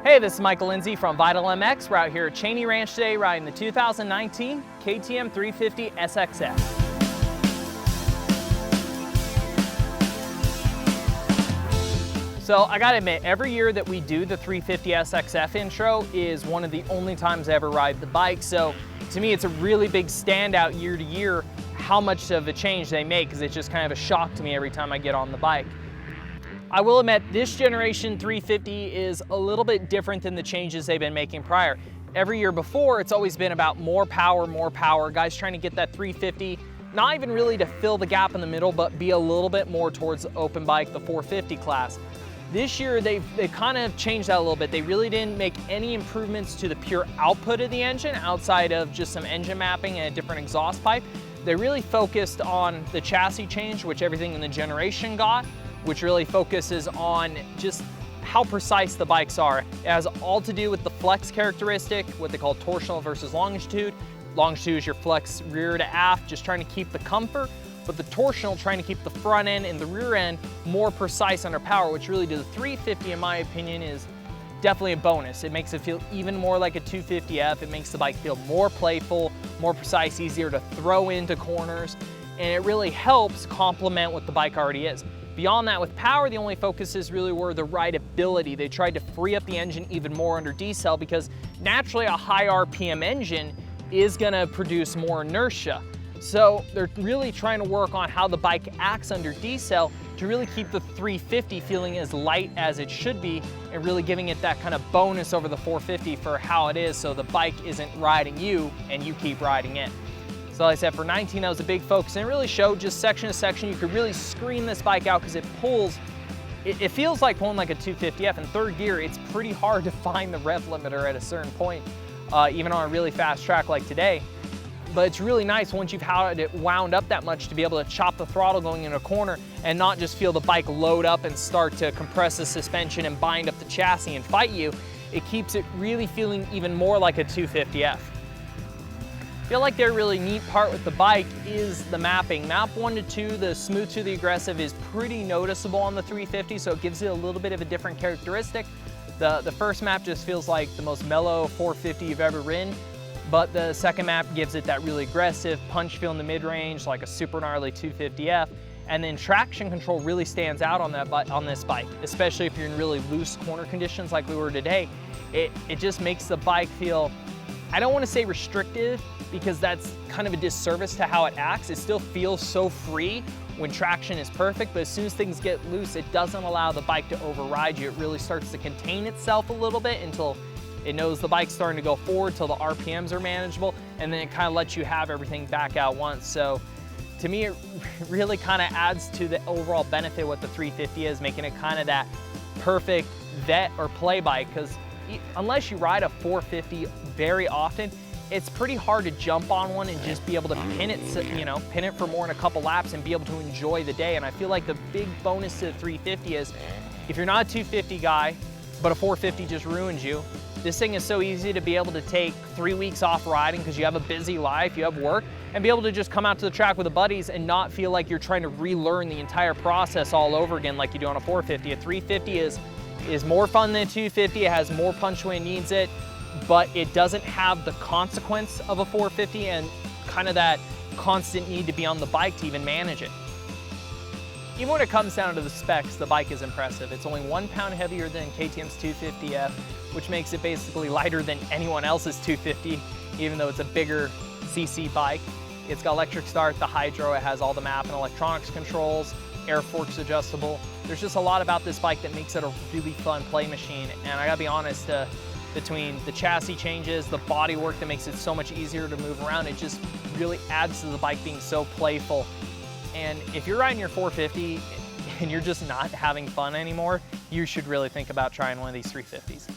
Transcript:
Hey, this is Michael Lindsay from Vital MX. We're out here at Cheney Ranch today riding the 2019 KTM 350 SXF. So I gotta admit, every year that we do the 350 SXF intro is one of the only times I ever ride the bike. So to me, it's a really big standout year to year how much of a change they make, because it's just kind of a shock to me every time I get on the bike. I will admit, this generation 350 is a little bit different than the changes they've been making prior. Every year before, it's always been about more power, guys trying to get that 350, not even really to fill the gap in the middle, but be a little bit more towards the open bike, the 450 class. This year, they've kind of changed that a little bit. They really didn't make any improvements to the pure output of the engine outside of just some engine mapping and a different exhaust pipe. They really focused on the chassis change, which everything in the generation got, which really focuses on just how precise the bikes are. It has all to do with the flex characteristic, what they call torsional versus longitude. Longitude is your flex rear to aft, just trying to keep the comfort, but the torsional trying to keep the front end and the rear end more precise under power, which really to the 350, in my opinion, is definitely a bonus. It makes it feel even more like a 250F. It makes the bike feel more playful, more precise, easier to throw into corners, and it really helps complement what the bike already is. Beyond that, with power, the only focuses really were the rideability. They tried to free up the engine even more under decel, because naturally a high RPM engine is gonna produce more inertia. So they're really trying to work on how the bike acts under decel to really keep the 350 feeling as light as it should be, and really giving it that kind of bonus over the 450 for how it is, so the bike isn't riding you and you keep riding it. So like I said, for 19, that was a big focus, and it really showed just section to section. You could really scream this bike out because it pulls, it feels like pulling like a 250F. In third gear, it's pretty hard to find the rev limiter at a certain point, even on a really fast track like today. But it's really nice once you've had it wound up that much to be able to chop the throttle going in a corner and not just feel the bike load up and start to compress the suspension and bind up the chassis and fight you. It keeps it really feeling even more like a 250F. I feel like their really neat part with the bike is the mapping. Map 1 to 2, the smooth to the aggressive, is pretty noticeable on the 350, so it gives it a little bit of a different characteristic. The first map just feels like the most mellow 450 you've ever ridden, but the second map gives it that really aggressive punch feel in the mid-range, like a super gnarly 250F. And then traction control really stands out on this bike, especially if you're in really loose corner conditions like we were today. It just makes the bike feel, I don't want to say restrictive, because that's kind of a disservice to how it acts. It still feels so free when traction is perfect, but as soon as things get loose, it doesn't allow the bike to override you. It really starts to contain itself a little bit until it knows the bike's starting to go forward, till the RPMs are manageable, and then it kind of lets you have everything back out once. So to me, it really kind of adds to the overall benefit what the 350 is, making it kind of that perfect vet or play bike, because unless you ride a 450 very often, it's pretty hard to jump on one and just be able to pin it, pin it for more than a couple laps and be able to enjoy the day. And I feel like the big bonus to the 350 is, if you're not a 250 guy, but a 450 just ruins you, this thing is so easy to be able to take 3 weeks off riding because you have a busy life, you have work, and be able to just come out to the track with the buddies and not feel like you're trying to relearn the entire process all over again like you do on a 450. A 350 is more fun than a 250. It has more punch when it needs it, but it doesn't have the consequence of a 450 and kind of that constant need to be on the bike to even manage it. Even when it comes down to the specs, the bike is impressive. It's only 1 pound heavier than KTM's 250F, which makes it basically lighter than anyone else's 250, even though it's a bigger CC bike. It's got electric start, the hydro, it has all the map and electronics controls, air forks adjustable. There's just a lot about this bike that makes it a really fun play machine. And I gotta be honest, between the chassis changes, the body work that makes it so much easier to move around, it just really adds to the bike being so playful. And if you're riding your 450 and you're just not having fun anymore, you should really think about trying one of these 350s.